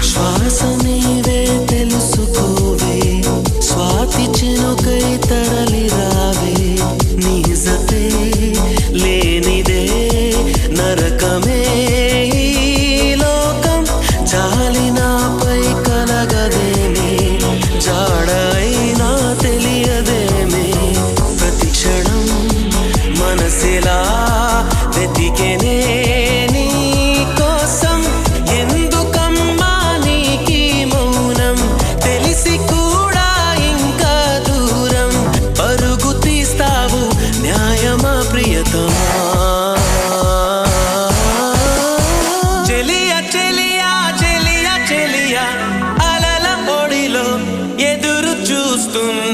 శ్వాస నీవే తెలుసుకోవే స్వాతి చినుకై తరలి రావే నిజతే లేనిదే నరకమే ఈ లోకం జాలినాపై కలగదేమే జాడైనా తెలియదేమే ప్రతి క్షణం మనసిలా వెతికెనే నీ కోసం ఎందుకమ్మా నీకీ మౌనం తెలిసి కూడా ఇంకా దూరం పరుగు తీస్తావు న్యాయమా ప్రియతమా చెలియా చెలియా చెలియా చెలియా అలల పొడిలో ఎదురు చూస్తున్నా